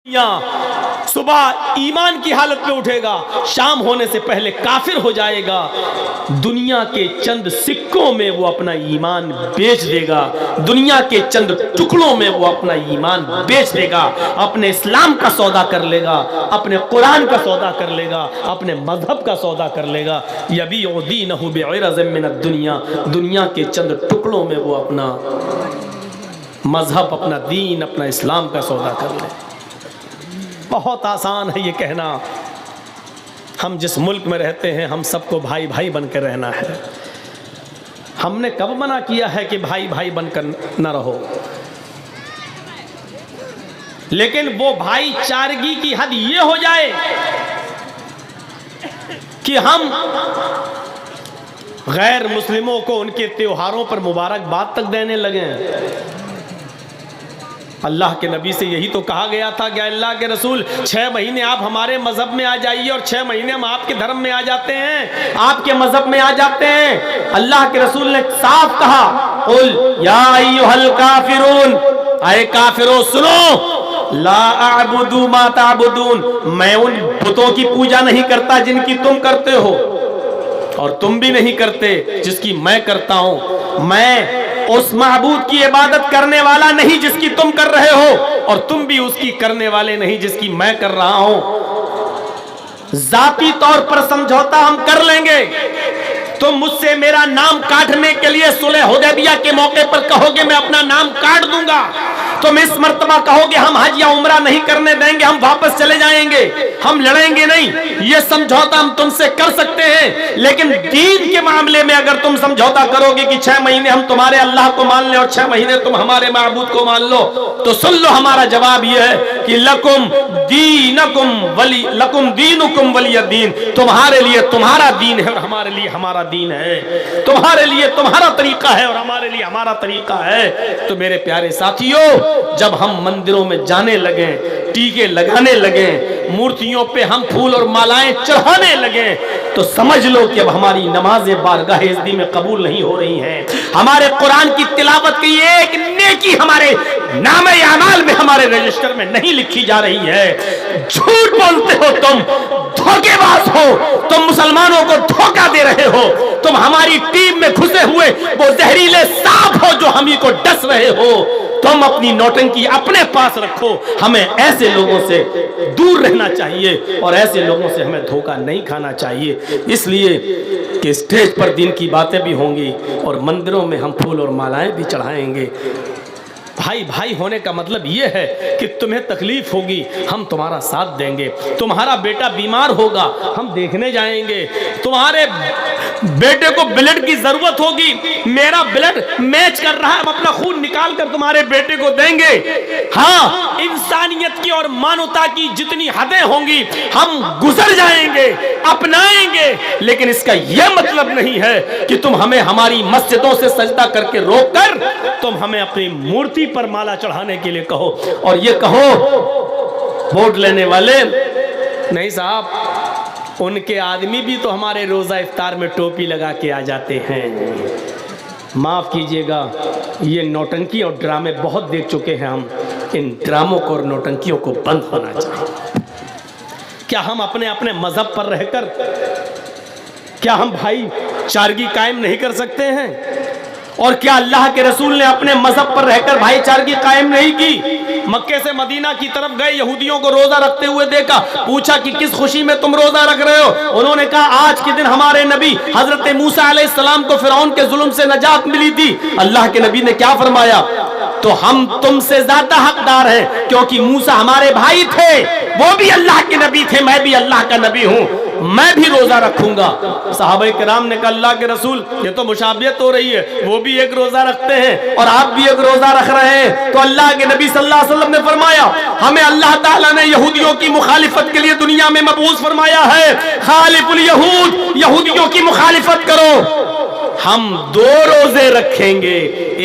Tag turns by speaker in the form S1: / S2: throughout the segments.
S1: صبح ایمان کی حالت میں اٹھے گا، شام ہونے سے پہلے کافر ہو جائے گا، دنیا کے چند سکوں میں وہ اپنا ایمان بیچ دے گا، دنیا کے چند ٹکڑوں میں وہ اپنا ایمان بیچ دے گا، اپنے اسلام کا سودا کر لے گا، اپنے قرآن کا سودا کر لے گا، اپنے مذہب کا سودا کر لے گا۔ یبیع دینہ بعرض من الدنیا، دنیا کے چند ٹکڑوں میں وہ اپنا مذہب، اپنا دین، اپنا اسلام کا سودا کر لے۔ بہت آسان ہے یہ کہنا، ہم جس ملک میں رہتے ہیں ہم سب کو بھائی بھائی بن کر رہنا ہے۔ ہم نے کب منع کیا ہے کہ بھائی بھائی بن کر نہ رہو؟ لیکن وہ بھائی چارگی کی حد یہ ہو جائے کہ ہم غیر مسلموں کو ان کے تیوہاروں پر مبارکباد تک دینے لگیں۔ اللہ کے نبی سے یہی تو کہا گیا تھا کہ اللہ کے رسول 6 مہینے آپ ہمارے مذہب میں آ جائیے اور 6 مہینے ہم آپ کے دھرم میں آ جاتے ہیں، آپ کے مذہب میں آ جاتے ہیں۔ اللہ کے رسول نے صاف کہا، قل یا ایھا الکافرون، اے کافروں سنو، لا اعبد ما تعبدون، میں ان بتوں کی پوجا نہیں کرتا جن کی تم کرتے ہو، اور تم بھی نہیں کرتے جس کی میں کرتا ہوں۔ میں اس معبود کی عبادت کرنے والا نہیں جس کی تم کر رہے ہو، اور تم بھی اس کی کرنے والے نہیں جس کی میں کر رہا ہوں۔ ذاتی طور پر سمجھوتا ہم کر لیں گے، تم مجھ سے میرا نام کاٹنے کے لیے صلح حدیبیہ کے موقع پر کہو گے میں اپنا نام کاٹ دوں گا، تم اس مرتبہ کہو گے ہم حج یا عمرہ نہیں کرنے دیں گے، ہم واپس چلے جائیں گے، ہم لڑیں گے نہیں، یہ سمجھوتا ہم تم سے کر سکتے ہیں۔ لیکن دین کے معاملے میں اگر تم سمجھوتا کرو گے کہ 6 مہینے ہم تمہارے اللہ کو مان لیں اور 6 مہینے تم ہمارے معبود کو مان لو، تو سن لو ہمارا جواب یہ ہے کہ لکم دینکم ولی دین، تمہارے لیے تمہارا دین ہے اور ہمارے لیے ہمارا دین ہے، تمہارے لیے تمہارا طریقہ ہے اور ہمارے لیے ہمارا طریقہ ہے۔ تو میرے پیارے ساتھیوں، جب ہم مندروں میں جانے لگیں، ٹیکے لگانے لگیں، مورتیوں پہ ہم پھول اور مالائیں چڑھانے لگیں، تو سمجھ لو کہ اب ہماری نمازیں بارگاہ عزتی میں قبول نہیں ہو رہی ہیں، ہمارے قرآن کی تلاوت کی ایک نیکی ہمارے نام اعمال میں، ہمارے رجسٹر میں نہیں لکھی جا رہی ہے۔ جھوٹ بولتے ہو تم، دھوکے باز ہو تم، مسلمانوں کو دھوکہ دے رہے ہو تم، ہماری ٹیم میں گھسے ہوئے وہ زہریلے سانپ ہو جو ہم ہی کو ڈس رہے ہو۔ تم اپنی نوٹنکی اپنے پاس رکھو، ہمیں ایسے لوگوں سے دور رہنا چاہیے اور ایسے لوگوں سے ہمیں دھوکہ نہیں کھانا چاہیے، اس لیے کہ اسٹیج پر دین کی باتیں بھی ہوں گی اور مندروں میں ہم پھول اور مالائیں بھی چڑھائیں گے۔ بھائی بھائی ہونے کا مطلب یہ ہے کہ تمہیں تکلیف ہوگی ہم تمہارا ساتھ دیں گے، تمہارا بیٹا بیمار ہوگا ہم دیکھنے جائیں گے، تمہارے بیٹے کو بلڈ کی ضرورت ہوگی، میرا بلڈ میچ کر رہا ہے، ہم اپنا خون نکال کر تمہارے بیٹے کو دیں گے۔ ہاں، انسانیت کی اور مانوتا کی جتنی حدیں ہوں گی ہم گزر جائیں گے، اپنائیں گے، لیکن اس کا یہ مطلب نہیں ہے کہ تم ہمیں ہماری مسجدوں سے سجدہ کر کے روک کر تم ہمیں اپنی مورتی پر مالا چڑھانے کے لیے کہو اور یہ کہو ووٹ لینے والے نہیں صاحب، ان کے آدمی بھی تو ہمارے روزہ افطار میں ٹوپی لگا کے آ جاتے ہیں۔ معاف کیجئے گا، یہ نوٹنکی اور ڈرامے بہت دیکھ چکے ہیں ہم، ان ڈراموں کو اور نوٹنکیوں کو بند ہونا چاہیے۔ کیا ہم اپنے اپنے مذہب پر رہ کر کیا ہم بھائی چارگی قائم نہیں کر سکتے ہیں؟ اور کیا اللہ کے رسول نے اپنے مذہب پر رہ کر بھائی چارگی قائم نہیں کی؟ مکے سے مدینہ کی طرف گئے، یہودیوں کو روزہ رکھتے ہوئے دیکھا، پوچھا کہ کس خوشی میں تم روزہ رکھ رہے ہو؟ انہوں نے کہا آج کے دن ہمارے نبی حضرت موسیٰ علیہ السلام کو فرعون کے ظلم سے نجات ملی تھی۔ اللہ کے نبی نے کیا فرمایا؟ تو ہم تم سے زیادہ حقدار ہیں کیونکہ موسیٰ ہمارے بھائی تھے، وہ بھی اللہ کے نبی تھے، میں بھی اللہ کا نبی ہوں، میں بھی روزہ رکھوں گا۔ صحابہ کرام نے کہا اللہ کے رسول یہ تو مشابہت ہو رہی ہے، وہ بھی ایک روزہ رکھتے ہیں اور آپ بھی ایک روزہ رکھ رہے ہیں۔ تو اللہ کے نبی صلی اللہ علیہ وسلم نے فرمایا ہمیں اللہ تعالیٰ نے یہودیوں کی مخالفت کے لیے دنیا میں مبعوث فرمایا ہے، خالف الیہود، یہودیوں کی مخالفت کرو۔ ہم 2 روزے رکھیں گے،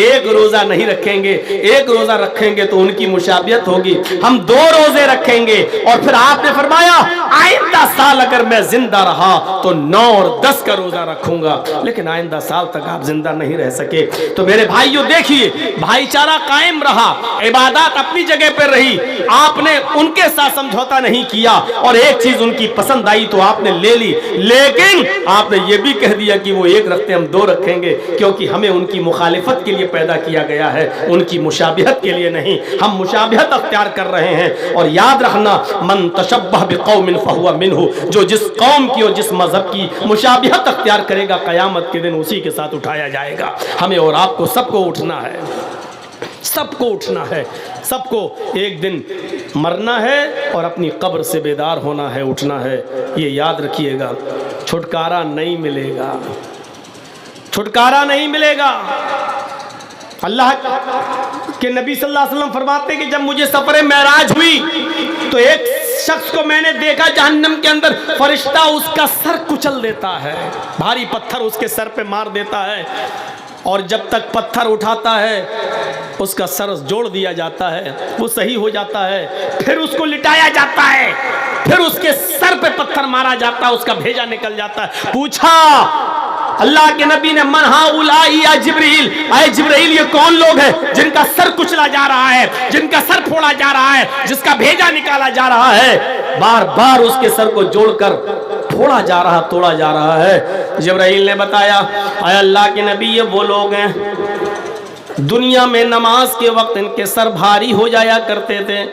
S1: 1 روزہ نہیں رکھیں گے، 1 روزہ رکھیں گے تو ان کی مشابہت ہوگی، ہم 2 روزے رکھیں گے۔ اور پھر آپ نے فرمایا آئندہ سال اگر میں زندہ رہا تو 9 اور 10 کا روزہ رکھوں گا، لیکن آئندہ سال تک آپ زندہ نہیں رہ سکے۔ تو میرے بھائیوں دیکھیے، بھائی چارہ قائم رہا، عبادات اپنی جگہ پر رہی، آپ نے ان کے ساتھ سمجھوتا نہیں کیا، اور ایک چیز ان کی پسند آئی تو آپ نے لے لی، لیکن آپ نے یہ بھی کہہ دیا کہ وہ 1 رکھتے ہم 2 رکھیں گے، کیونکہ ہمیں ان کی مخالفت کے لیے پیدا کیا گیا ہے، ان کی مشابہت کے لیے نہیں۔ ہم مشابہت اختیار کر رہے ہیں، اور یاد رکھنا من تشبہ بقوم فہو منہ، جو جس قوم کی اور جس مذہب کی مشابہت اختیار کرے گا قیامت کے دن اسی کے ساتھ اٹھایا جائے گا۔ ہمیں اور آپ کو سب کو اٹھنا ہے، سب کو اٹھنا ہے، سب کو ایک دن مرنا ہے اور اپنی قبر سے بیدار ہونا ہے، اٹھنا ہے۔ یہ یاد رکھیے گا، چھٹکارا نہیں ملے گا، چھٹکارا نہیں ملے گا۔ اللہ کے نبی صلی اللہ علیہ وسلم فرماتے کہ جب مجھے سفر معراج ہوئی تو ایک شخص کو میں نے دیکھا جہنم کے اندر، فرشتہ اس کا سر کچل دیتا ہے، بھاری پتھر اس کے سر پہ مار دیتا ہے، اور جب تک پتھر اٹھاتا ہے اس کا سر جوڑ دیا جاتا ہے، وہ صحیح ہو جاتا ہے، پھر اس کو لٹایا جاتا ہے، پھر اس کے سر پہ پتھر مارا جاتا ہے، اس کا بھیجا نکل جاتا ہے۔ پوچھا اللہ کے نبی نے من ہؤلاء یا جبریل، اے جبریل یہ کون لوگ ہیں جن کا سر کچلا جا رہا ہے، جن کا سر پھوڑا جا رہا ہے، جس کا بھیجا نکالا جا رہا ہے، بار بار اس کے سر کو جوڑ کر پھوڑا جا رہا، توڑا جا رہا ہے۔ جبرائیل نے بتایا اے اللہ کے نبی یہ وہ لوگ ہیں دنیا میں نماز کے وقت ان کے سر بھاری ہو جایا کرتے تھے،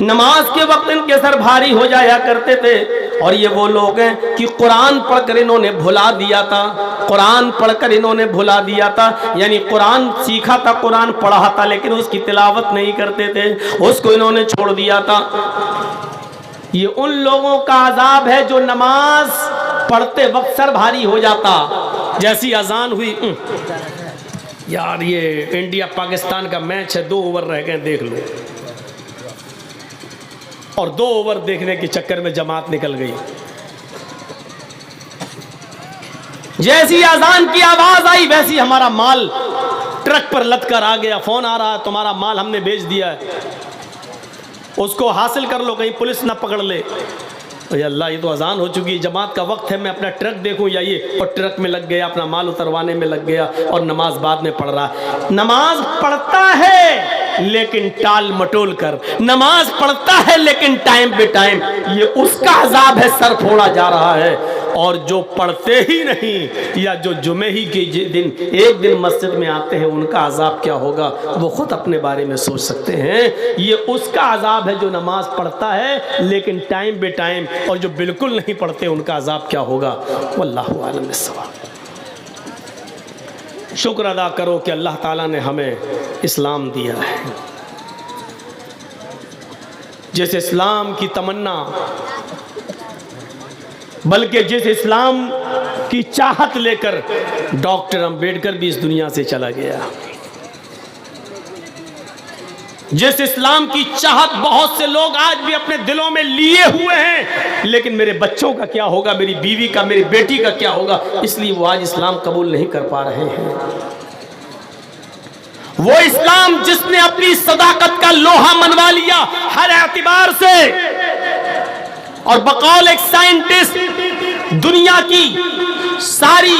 S1: نماز کے وقت ان کے سر بھاری ہو جایا کرتے تھے، اور یہ وہ لوگ ہیں کہ قرآن پڑھ کر انہوں نے بھلا دیا تھا، قرآن پڑھ کر انہوں نے بھلا دیا تھا، یعنی قرآن سیکھا تھا، قرآن پڑھا تھا، لیکن اس کی تلاوت نہیں کرتے تھے، اس کو انہوں نے چھوڑ دیا تھا۔ یہ ان لوگوں کا عذاب ہے جو نماز پڑھتے وقت سر بھاری ہو جاتا، جیسی اذان ہوئی یار یہ انڈیا پاکستان کا میچ ہے، 2 اوور رہ گئے دیکھ لو، اور 2 اوور دیکھنے کے چکر میں جماعت نکل گئی، جیسی اذان کی آواز آئی ویسی ہمارا مال ٹرک پر لد کر آ گیا، فون آ رہا تمہارا مال ہم نے بیچ دیا ہے، اس کو حاصل کر لو کہیں پولیس نہ پکڑ لے۔ یا اللہ یہ تو اذان ہو چکی ہے، جماعت کا وقت ہے، میں اپنا ٹرک دیکھوں یا یہ، اور ٹرک میں لگ گیا، اپنا مال اتروانے میں لگ گیا، اور نماز بعد میں پڑھ رہا ہے۔ نماز پڑھتا ہے لیکن ٹال مٹول کر، نماز پڑھتا ہے لیکن ٹائم بے ٹائم، یہ اس کا عذاب ہے، سر پھوڑا جا رہا ہے۔ اور جو پڑھتے ہی نہیں یا جو جمعہ ہی کے دن ایک دن مسجد میں آتے ہیں ان کا عذاب کیا ہوگا وہ خود اپنے بارے میں سوچ سکتے ہیں۔ یہ اس کا عذاب ہے جو نماز پڑھتا ہے لیکن ٹائم بے ٹائم، اور جو بالکل نہیں پڑھتے ان کا عذاب کیا ہوگا، واللہ اعلم بالصواب۔ شکر ادا کرو کہ اللہ تعالیٰ نے ہمیں اسلام دیا ہے، جس اسلام کی تمنا، بلکہ جس اسلام کی چاہت لے کر ڈاکٹر امبیڈکر بھی اس دنیا سے چلا گیا، جس اسلام کی چاہت بہت سے لوگ آج بھی اپنے دلوں میں لیے ہوئے ہیں، لیکن میرے بچوں کا کیا ہوگا، میری بیوی کا، میری بیٹی کا کیا ہوگا، اس لیے وہ آج اسلام قبول نہیں کر پا رہے ہیں۔ وہ اسلام جس نے اپنی صداقت کا لوہا منوا لیا ہر اعتبار سے، اور بقول ایک سائنٹسٹ دنیا کی ساری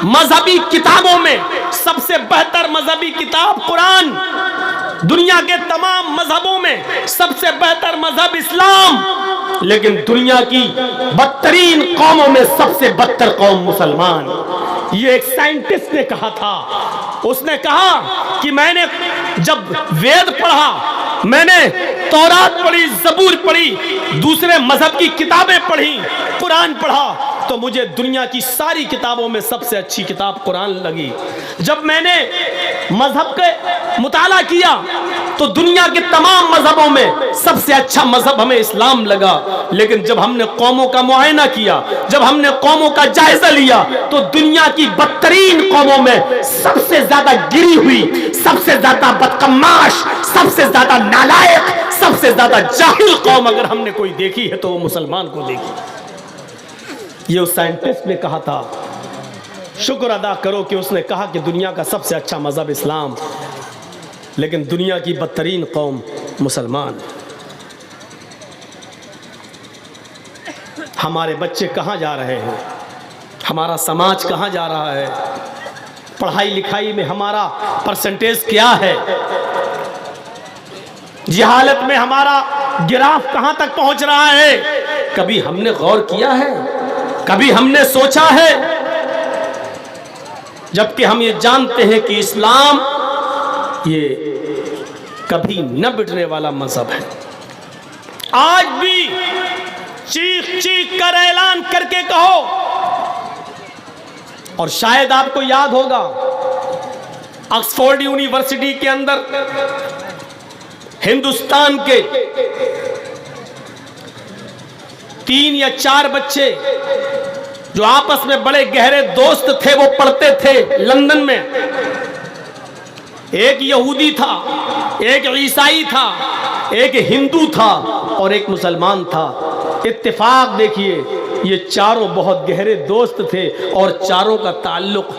S1: مذہبی کتابوں میں سب سے بہتر مذہبی کتاب قرآن، دنیا کے تمام مذہبوں میں سب سے بہتر مذہب اسلام، لیکن دنیا کی بدترین قوموں میں سب سے بدتر قوم مسلمان۔ یہ ایک سائنٹسٹ نے کہا تھا، اس نے کہا کہ میں نے جب وید پڑھا، میں نے تورات پڑھی، زبور پڑھی، دوسرے مذہب کی کتابیں پڑھی، قرآن پڑھا، تو مجھے دنیا کی ساری کتابوں میں سب سے اچھی کتاب قرآن لگی۔ جب میں نے مذہب کا مطالعہ کیا تو دنیا کے تمام مذہبوں میں سب سے اچھا مذہب ہمیں اسلام لگا، لیکن جب ہم نے قوموں کا معائنہ کیا، جب ہم نے قوموں کا جائزہ لیا تو دنیا کی بدترین قوموں میں سب سے زیادہ گری ہوئی، سب سے زیادہ بدقماش، سب سے زیادہ نالائق، سب سے زیادہ جاہل قوم اگر ہم نے کوئی دیکھی ہے تو وہ مسلمان کو دیکھی۔ یہ اس سائنٹسٹ نے کہا تھا۔ شکر ادا کرو کہ اس نے کہا کہ دنیا کا سب سے اچھا مذہب اسلام، لیکن دنیا کی بدترین قوم مسلمان۔ ہمارے بچے کہاں جا رہے ہیں؟ ہمارا سماج کہاں جا رہا ہے؟ پڑھائی لکھائی میں ہمارا پرسنٹیج کیا ہے؟ جہالت میں ہمارا گراف کہاں تک پہنچ رہا ہے؟ کبھی ہم نے غور کیا ہے؟ کبھی ہم نے سوچا ہے؟ جبکہ ہم یہ جانتے ہیں کہ اسلام یہ کبھی نہ بٹنے والا مذہب ہے۔ آج بھی چیخ چیخ کر اعلان کر کے کہو، اور شاید آپ کو یاد ہوگا آکسفورڈ یونیورسٹی کے اندر ہندوستان کے 3 یا 4 بچے جو آپس میں بڑے گہرے دوست تھے، وہ پڑھتے تھے لندن میں۔ ایک یہودی تھا، ایک عیسائی تھا، ایک ہندو تھا اور ایک مسلمان تھا۔ اتفاق دیکھیے، یہ چاروں بہت گہرے دوست تھے اور چاروں کا تعلق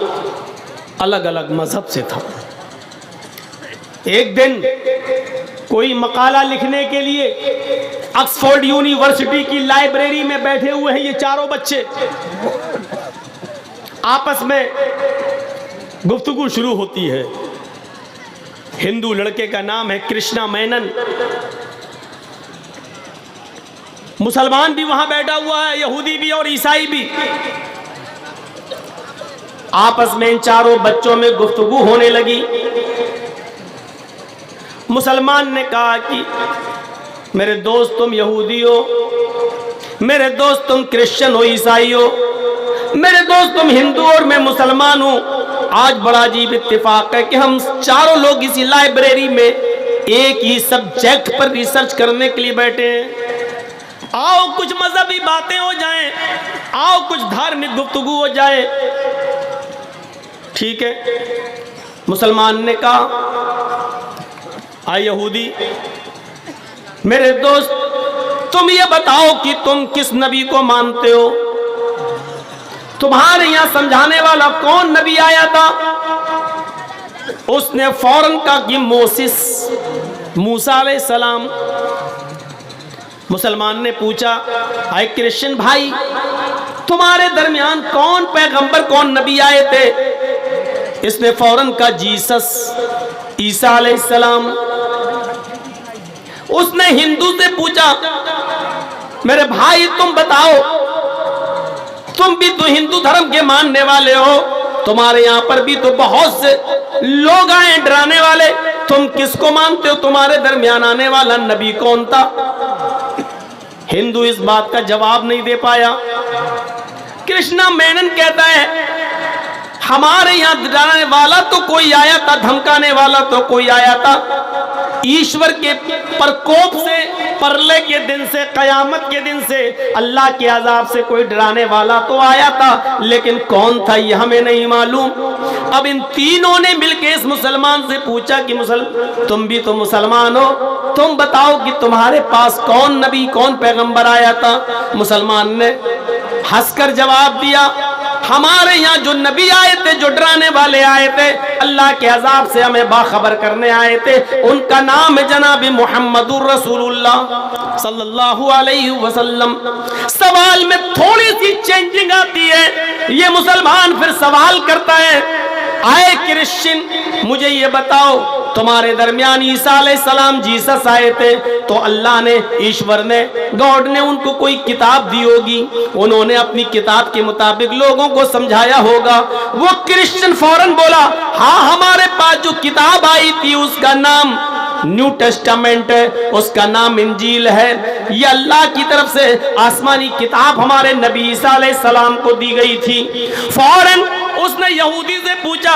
S1: الگ الگ مذہب سے تھا۔ ایک دن کوئی مقالہ لکھنے کے لیے آکسفورڈ یونیورسٹی کی لائبریری میں بیٹھے ہوئے ہیں یہ چاروں بچے، آپس میں گفتگو شروع ہوتی ہے۔ ہندو لڑکے کا نام ہے کرشنا مینن، مسلمان بھی وہاں بیٹھا ہوا ہے، یہودی بھی اور عیسائی بھی۔ آپس میں ان چاروں بچوں میں گفتگو ہونے لگی۔ مسلمان نے کہا کہ میرے دوست تم یہودی ہو، میرے دوست تم کرسچن ہو، عیسائی ہو، میرے دوست تم ہندو اور میں مسلمان ہوں۔ آج بڑا عجیب اتفاق ہے کہ ہم چاروں لوگ اسی لائبریری میں ایک ہی سبجیکٹ پر ریسرچ کرنے کے لیے بیٹھے ہیں۔ آؤ کچھ مذہبی باتیں ہو جائیں، آؤ کچھ دھارمک گفتگو ہو جائے۔ ٹھیک ہے، مسلمان نے کہا آئے یہودی، میرے دوست تم یہ بتاؤ کہ تم کس نبی کو مانتے ہو؟ تمہارے یہاں سمجھانے والا کون نبی آیا تھا؟ اس نے فوراً کہا کہ موسیٰ علیہ السلام۔ مسلمان نے پوچھا اے کرسچن بھائی، تمہارے درمیان کون پیغمبر کون نبی آئے تھے؟ اس نے فوراً کہا جیسس، عیسیٰ علیہ السلام۔ اس نے ہندو سے پوچھا میرے بھائی تم بتاؤ، تم بھی تو ہندو دھرم کے ماننے والے ہو، تمہارے یہاں پر بھی تو بہت سے لوگ آئے ڈرانے والے، تم کس کو مانتے ہو؟ تمہارے درمیان آنے والا نبی کون تھا؟ ہندو اس بات کا جواب نہیں دے پایا۔ کرشنا مینن کہتا ہے ہمارے یہاں ڈرانے والا تو کوئی آیا تھا، دھمکانے والا تو کوئی آیا تھا، ایشور کے پرکوپ سے، پرلے کے دن سے، قیامت کے دن سے، اللہ کے عذاب سے کوئی ڈرانے والا تو آیا تھا، لیکن کون تھا یہ ہمیں نہیں معلوم۔ اب ان تینوں نے مل کے اس مسلمان سے پوچھا کہ تم بھی تو مسلمان ہو، تم بتاؤ کہ تمہارے پاس کون نبی کون پیغمبر آیا تھا؟ مسلمان نے ہنس کر جواب دیا ہمارے یہاں جو نبی آئے تھے، جو ڈرانے والے آئے تھے، اللہ کے عذاب سے ہمیں باخبر کرنے آئے تھے، ان کا نام ہے جناب محمد رسول اللہ صلی اللہ علیہ وسلم۔ سوال میں تھوڑی سی چینجنگ آتی ہے، یہ مسلمان پھر سوال کرتا ہے آئے کرسچن مجھے یہ بتاؤ تمہارے درمیان عیسیٰ علیہ السلام جیسس آئے تھے تو اللہ نے، ایشور نے، گاڈ نے ان کو کوئی کتاب دی ہوگی، انہوں نے اپنی کتاب کے مطابق لوگوں کو سمجھایا ہوگا۔ وہ کرسچن فوراً بولا ہاں ہمارے پاس جو کتاب آئی تھی اس کا نام نیو ٹیسٹامنٹ ہے، اس کا نام انجیل ہے، یہ اللہ کی طرف سے آسمانی کتاب ہمارے نبی عیسیٰ علیہ السلام کو دی گئی تھی۔ فوراً اس نے یہودی سے پوچھا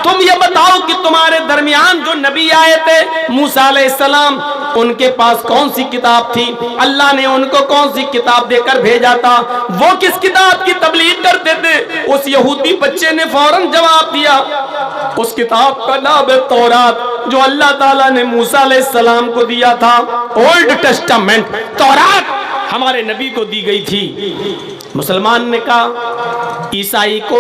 S1: تم یہ بتاؤ کہ تمہارے درمیان جو نبی آئے تھے موسیٰ علیہ السلام، ان کے پاس کون سی کتاب تھی؟ اللہ نے ان کو کون سی کتاب دے کر بھیجا تھا؟ وہ کس کتاب کی تبلیغ کرتے تھے؟ اس یہودی بچے نے فوراً جواب دیا اس کتاب کا نام ہے تورات، جو اللہ تعالیٰ نے موسیٰ علیہ السلام کو دیا تھا۔ اولڈ ٹیسٹامنٹ، تورات ہمارے نبی کو دی گئی تھی۔ مسلمان نے کہا عیسائی کو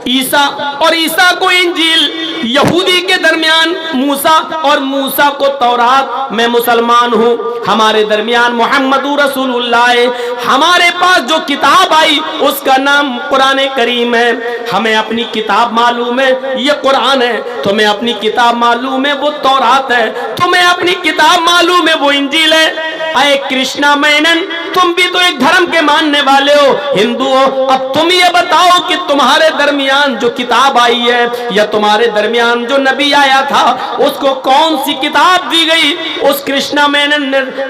S1: عیسیٰ اور عیسیٰ کو انجیل، یہودی کے درمیان موسیٰ اور موسیٰ کو تورات، میں مسلمان ہوں، ہمارے درمیان محمد رسول اللہ، ہمارے پاس جو کتاب آئی اس کا نام قرآن کریم ہے، ہمیں اپنی کتاب معلوم ہے یہ قرآن ہے، تمہیں اپنی کتاب معلوم ہے وہ تورات ہے، تمہیں اپنی کتاب معلوم ہے وہ انجیل ہے۔ اے کرشنا مینن، تم بھی تو ایک دھرم کے ماننے والے ہو، ہندو ہو، اب تم یہ بتاؤ کہ تمہارے درمیان جو کتاب آئی ہے یا تمہارے درمیان جو نبی آیا تھا اس کو کون سی کتاب دی گئی؟ اس کرشنا مینن نے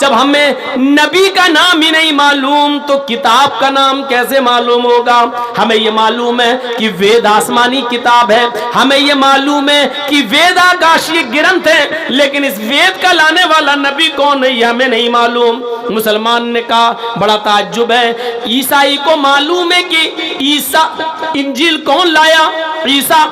S1: جب ہمیں نبی کا نام ہی نہیں معلوم تو کتاب کا نام کیسے معلوم ہوگا؟ ہمیں یہ معلوم ہے کہ وید آسمانی کتاب ہے، ہمیں یہ معلوم ہے کہ وید آکاشی گرنتھ ہے، لیکن اس وید کا لانے والا نبی کون ہے یہ ہمیں نہیں معلوم۔ مسلمان نے کہا بڑا تعجب ہے، عیسائی کو معلوم ہے کہ عیسیٰ انجیل کون لایا؟ عیسیٰ۔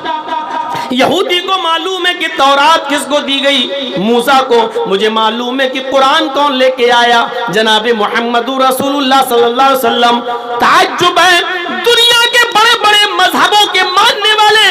S1: یہودی کو معلوم ہے کہ تورات کس کو دی گئی؟ موسیٰ کو۔ مجھے معلوم ہے کہ قرآن کون لے کے آیا؟ جناب محمد رسول اللہ صلی اللہ علیہ وسلم۔ تعجب ہے، دنیا کے بڑے بڑے مذہبوں کے ماننے والے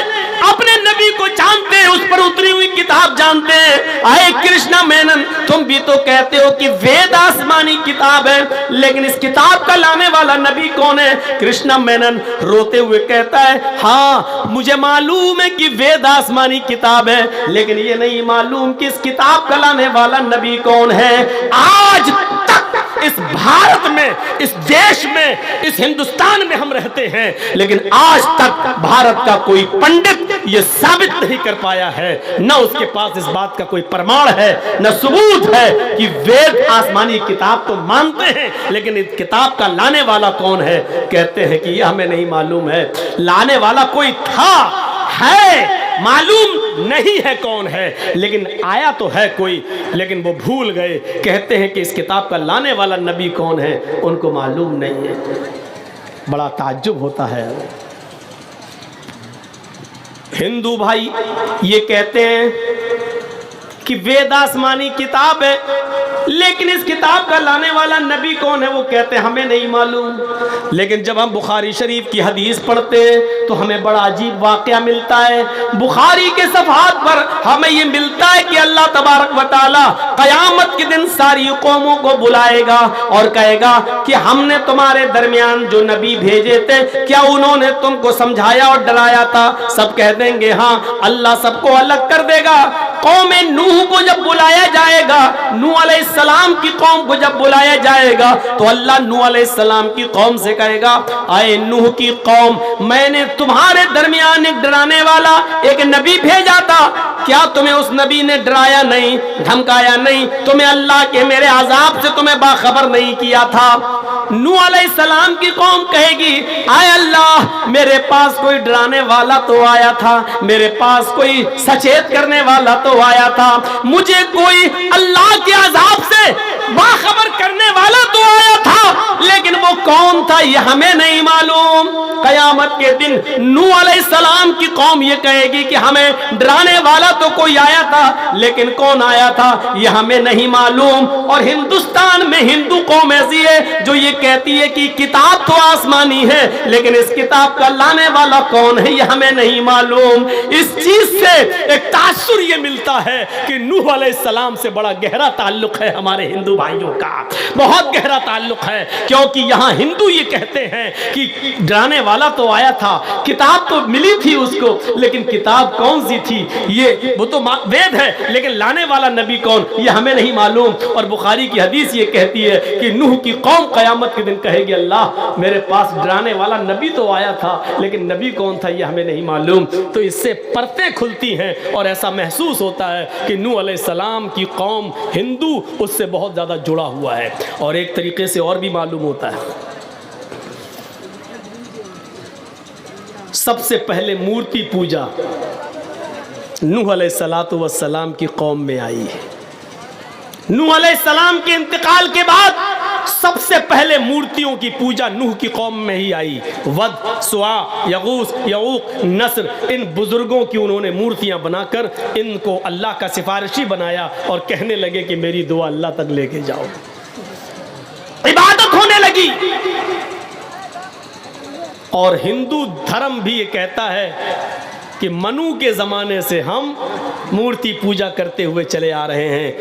S1: اپنے نبی کو جانتے ہیں، اس پر اتری ہوئی کتاب جانتے ہیں۔ آئے کرشنا مینن، تم بھی تو کہتے ہو کہ وید آسمانی کتاب ہے، لیکن اس کتاب کا لانے والا نبی کون ہے؟ کرشنا مینن روتے ہوئے کہتا ہے ہاں مجھے معلوم ہے کہ وید آسمانی کتاب ہے، لیکن یہ نہیں معلوم کہ اس کتاب کا لانے والا نبی کون ہے۔ آج تک اس بھارت میں، اس دیش میں، اس ہندوستان میں ہم رہتے ہیں، لیکن آج تک بھارت کا کوئی پنڈت یہ ثابت نہیں کر پایا ہے، نہ اس کے پاس اس بات کا کوئی پرماڑ ہے، نہ ثبوت ہے کہ وید آسمانی کتاب تو مانتے ہیں، لیکن اس کتاب کا لانے والا کون ہے؟ کہتے ہیں کہ یہ ہمیں نہیں معلوم ہے۔ لانے والا کوئی تھا، ہے، معلوم نہیں ہے کون ہے، لیکن آیا تو ہے کوئی، لیکن وہ بھول گئے۔ کہتے ہیں کہ اس کتاب کا لانے والا نبی کون ہے ان کو معلوم نہیں ہے۔ بڑا تعجب ہوتا ہے۔ ہندو بھائی یہ کہتے ہیں کہ وید آسمانی کتاب ہے، لیکن اس کتاب کا لانے والا نبی کون ہے وہ کہتے ہیں ہمیں نہیں معلوم۔ لیکن جب ہم بخاری شریف کی حدیث پڑھتے ہیں تو ہمیں بڑا عجیب واقعہ ملتا ہے۔ بخاری کے صفحات پر ہمیں یہ ملتا ہے کہ اللہ تبارک و تعالی قیامت کے دن ساری قوموں کو بلائے گا اور کہے گا کہ ہم نے تمہارے درمیان جو نبی بھیجے تھے کیا انہوں نے تم کو سمجھایا اور ڈرایا تھا؟ سب کہہ دیں گے ہاں۔ اللہ سب کو الگ کر دے گا۔ قوم نوح کو جب بلایا جائے گا، نوح علیہ السلام کی قوم کو جب بلایا جائے گا تو اللہ نوح علیہ السلام کی قوم سے کہے گا اے نوح کی قوم، میں نے تمہارے درمیان ایک ڈرانے والا ایک نبی بھیجا تھا، کیا تمہیں اس نبی نے ڈرایا نہیں، دھمکایا نہیں، تمہیں اللہ کے میرے عذاب سے تمہیں باخبر نہیں کیا تھا؟ نوح علیہ السلام کی قوم کہے گی اے اللہ میرے پاس کوئی ڈرانے والا تو آیا تھا، میرے پاس کوئی سچیت کرنے والا تو آیا تھا، مجھے کوئی اللہ کے عذاب سے باخبر کرنے والا تو آیا تھا، لیکن وہ کون تھا یہ ہمیں نہیں معلوم۔ قیامت کے دن نوح علیہ السلام کی قوم یہ کہے گی کہ ہمیں ڈرانے والا تو کوئی آیا تھا، لیکن کون آیا تھا یہ ہمیں نہیں معلوم۔ اور ہندوستان میں ہندو قوم ایسی ہے جو یہ کہتی ہے کہ کتاب تو آسمانی ہے، لیکن اس کتاب کا لانے والا کون ہے یہ ہمیں نہیں معلوم۔ اس چیز سے ایک تاثر یہ ملتا ہے کہ نوح علیہ السلام سے بڑا گہرا تعلق ہے ہمارے ہندو بھائیوں کا، بہت گہرا تعلق ہے، کیونکہ یہاں ہندو یہ کہتے ہیں کہ ڈرانے والا تو آیا تھا، کتاب تو ملی تھی اس کو، لیکن کتاب کون سی تھی یہ وہ تو وید ہے، لیکن لانے والا نبی کون یہ ہمیں نہیں معلوم۔ اور بخاری کی حدیث یہ کہتی ہے کہ نوح کی قوم قیامت کے دن کہے گی اللہ میرے پاس ڈرانے والا نبی تو آیا تھا، لیکن نبی کون تھا یہ ہمیں نہیں معلوم۔ تو اس سے پرتیں کھلتی ہیں اور ایسا محسوس ہوتا ہے کہ نوح علیہ السلام کی قوم ہندو اس سے بہت زیادہ جڑا ہوا ہے۔ اور ایک طریقے سے اور بھی معلوم ہوتا ہے، سب سے پہلے مورتی پوجا نوح علیہ السلام کی قوم میں آئی ہے۔ نوح علیہ السلام کے انتقال کے بعد سب سے پہلے مورتیوں کی پوجا نوح کی قوم میں ہی آئی۔ ود، سوا، یغوث، یعوق، نصر، ان بزرگوں کی انہوں نے مورتیاں بنا کر ان کو اللہ کا سفارشی بنایا اور کہنے لگے کہ میری دعا اللہ تک لے کے جاؤ، عبادت ہونے لگی۔ اور ہندو دھرم بھی یہ کہتا ہے کہ منو کے زمانے سے ہم مورتی پوجا کرتے ہوئے چلے آ رہے ہیں.